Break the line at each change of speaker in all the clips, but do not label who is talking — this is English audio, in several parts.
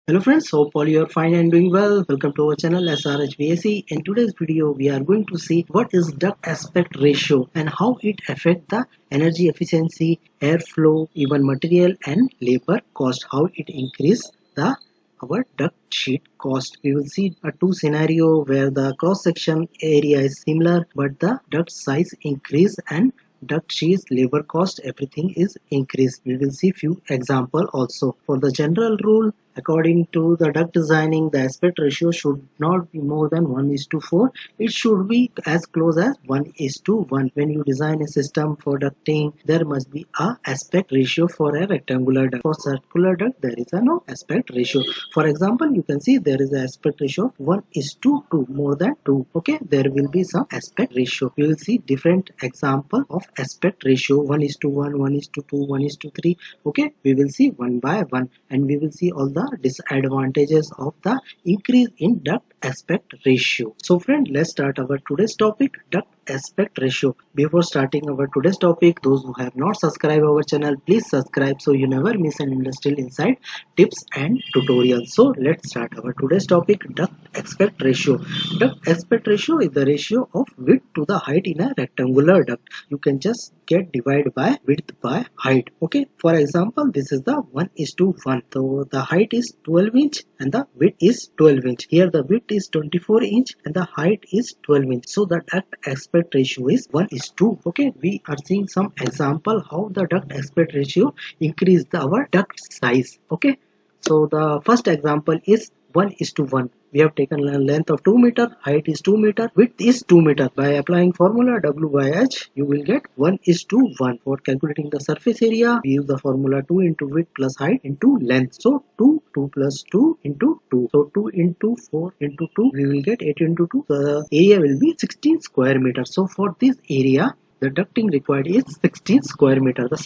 Hello friends, hope all you are fine and doing well. Welcome to our channel SRHVAC. In today's video, we are going to see what is duct aspect ratio and how it affects the energy efficiency, airflow, even material and labor cost, how it increase the our duct sheet cost. We will see a two scenario where the cross section area is similar but the duct size increase and duct sheet labor cost everything is increased. We will see few example also. For the general rule, according to the duct designing, the aspect ratio should not be more than 1:4. It should be as close as 1:1. When you design a system for ducting, there must be a aspect ratio for a rectangular duct. For circular duct, there is a no aspect ratio. For example, you can see there is an aspect ratio of 1:2, more than 2. Okay, there will be some aspect ratio. You will see different example of aspect ratio 1:1, 1:2, 1:3. Okay, we will see one by one and we will see all the disadvantages of the increase in duct aspect ratio. So friend, let's start our today's topic, duct aspect ratio. Before starting our today's topic, those who have not subscribed our channel, please subscribe so you never miss an industrial insight, tips and tutorials. So let's start our today's topic, duct aspect ratio. Duct aspect ratio is the ratio of width to the height in a rectangular duct. You can just get divided by width by height. Okay, for example, this is the 1:1. So the height is 12 inch and the width is 12 inch. Here the width is 24 inch and the height is 12 inch. So the duct aspect ratio is 1:2. Okay, we are seeing some example how the duct aspect ratio increase our duct size. Okay, so the first example is 1:1. We have taken a length of 2 meter, height is 2 meter, width is 2 meter. By applying formula W by H, you will get 1:1. For calculating the surface area, we use the formula 2 into width plus height into length. So 2 plus 2 into 2. So 2 into 4 into 2, we will get 8 into 2. The area will be 16 square meters. So for this area, the ducting required is 16 square meter. The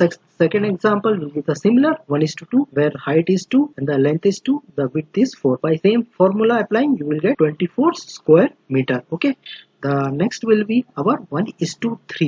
second example will be the similar 1:2 where height is 2 and the length is 2, the width is 4. By same formula applying, you will get 24 square meter. Okay. The next will be our 1:3.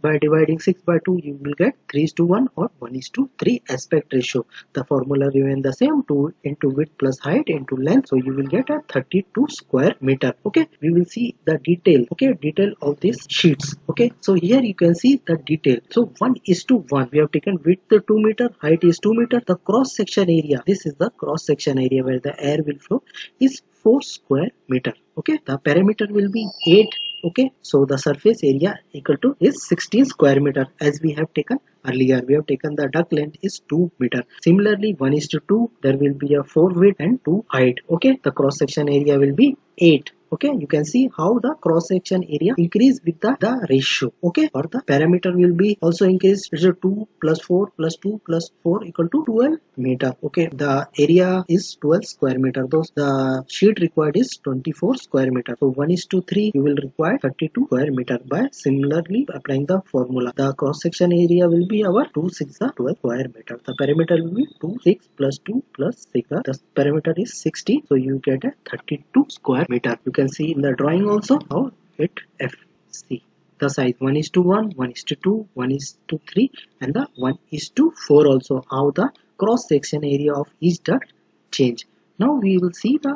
By dividing 6 by 2, you will get 3:1 or 1:3 aspect ratio. The formula remain the same, 2 into width plus height into length. So you will get a 32 square meter. Okay, we will see the detail. Okay, detail of these sheets. Okay, so here you can see the detail. So 1:1. We have taken width 2 meter, height is 2 meter. The cross section area. This is the cross section area where the air will flow is 4 square meter. Okay, the perimeter will be 8. Okay, so the surface area equal to is 16 square meter as we have taken earlier. We have taken the duct length is 2 meter. Similarly 1:2, there will be a 4 width and 2 height. Okay, the cross section area will be 8. Okay, you can see how the cross section area increase with the ratio. Okay, or the parameter will be also increased. It's 2 plus 4 plus 2 plus 4 equal to 12 meter. Okay, the area is 12 square meter. Those the sheet required is 24 square meter. So 1:3, you will require 32 square meter. By similarly applying the formula, the cross section area will be our 2 6 12 square meter. The perimeter will be 2 6 plus 2 plus 6. The perimeter is 60. So you get a 32 square meter. You can see in the drawing also how it FC. The size 1:1, 1:2, 1:3 and the 1:4 also how the cross section area of each duct change. Now we will see the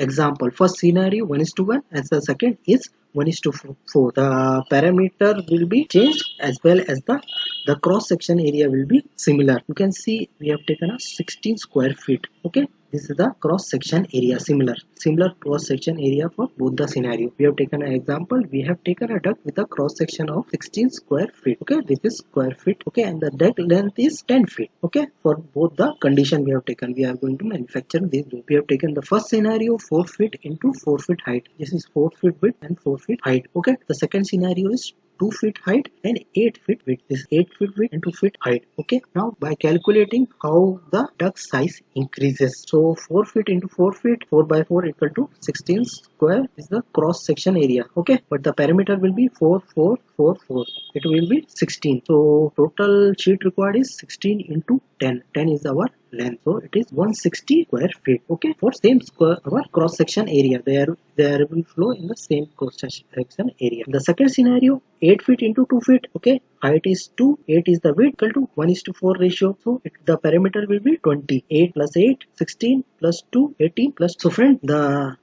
example. First scenario 1:1 and the second is 1:4. The parameter will be changed as well as the cross section area will be similar. You can see we have taken a 16 square feet. Okay, this is the cross section area, similar cross section area for both the scenario. We have taken an example. We have taken a duct with a cross section of 16 square feet. Okay, this is square feet. Okay, and the duct length is 10 feet. Okay, for both the condition we have taken, we are going to manufacture this. We have taken the first scenario 4 feet into 4 feet height. This is 4 feet width and 4 feet height. Okay, the second scenario is 2 feet height and 8 feet width. This is 8 feet width and 2 feet height. Okay, now by calculating how the duct size increases. So 4 feet into 4 feet, 4 by 4 equal to 16 square is the cross section area. Okay, but the perimeter will be 4 4 4 4. It will be 16. So total sheet required is 16 into 10. 10 is our length, so it is 160 square feet. Okay, for same square our cross section area, there will flow in the same cross section area. The second scenario 8 feet into 2 feet. Okay, height is 2, 8 is the width, equal to 1:4 ratio. So the perimeter will be 20. 8 plus 8, 16 plus 2, 18 plus. So friend,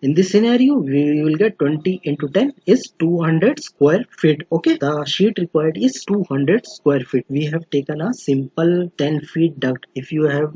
in this scenario we will get 20 into 10 is 200 square feet. Okay, the sheet required is 200 square feet. We have taken a simple 10 feet duct. If you have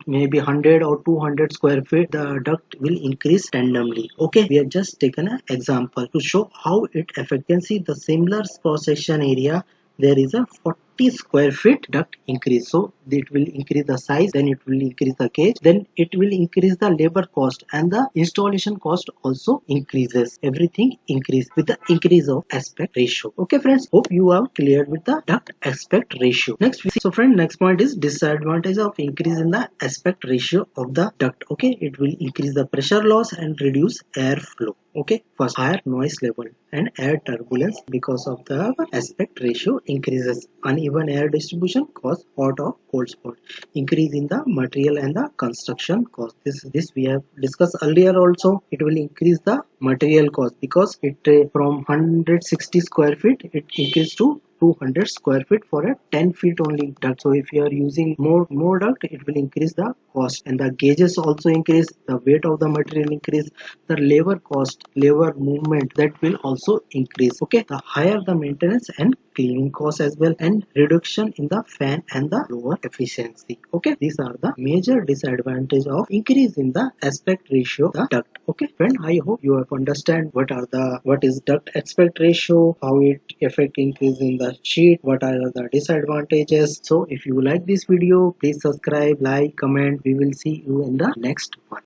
maybe 100 or 200 square feet, the duct will increase randomly. Okay, we have just taken an example to show how it affects. You can see the similar cross section area, there is a 40 square feet duct increase. So it will increase the size, then it will increase the gauge, then it will increase the labor cost, and the installation cost also increases. Everything increase with the increase of aspect ratio. Okay friends, hope you are clear with the duct aspect ratio. Next we see, so friend, next point is disadvantage of increase in the aspect ratio of the duct. Okay, it will increase the pressure loss and reduce air flow. Okay, first, higher noise level and air turbulence because of the aspect ratio increases. Uneven air distribution cause hot or cold spot. Increase in the material and the construction cost. This we have discussed earlier also. It will increase the material cost because it from 160 square feet it increased to 200 square feet for a 10 feet only duct. So if you are using more duct, it will increase the cost, and the gauges also increase, the weight of the material increase, the labor cost, labor movement, that will also increase. Okay, the higher the maintenance and cleaning cost as well, and reduction in the fan and the lower efficiency. Okay, these are the major disadvantage of increase in the aspect ratio of the duct. Okay friend, I hope you have understand what is duct aspect ratio, how it affect increase in the sheet, what are the disadvantages. So if you like this video, please subscribe, like, comment. We will see you in the next one.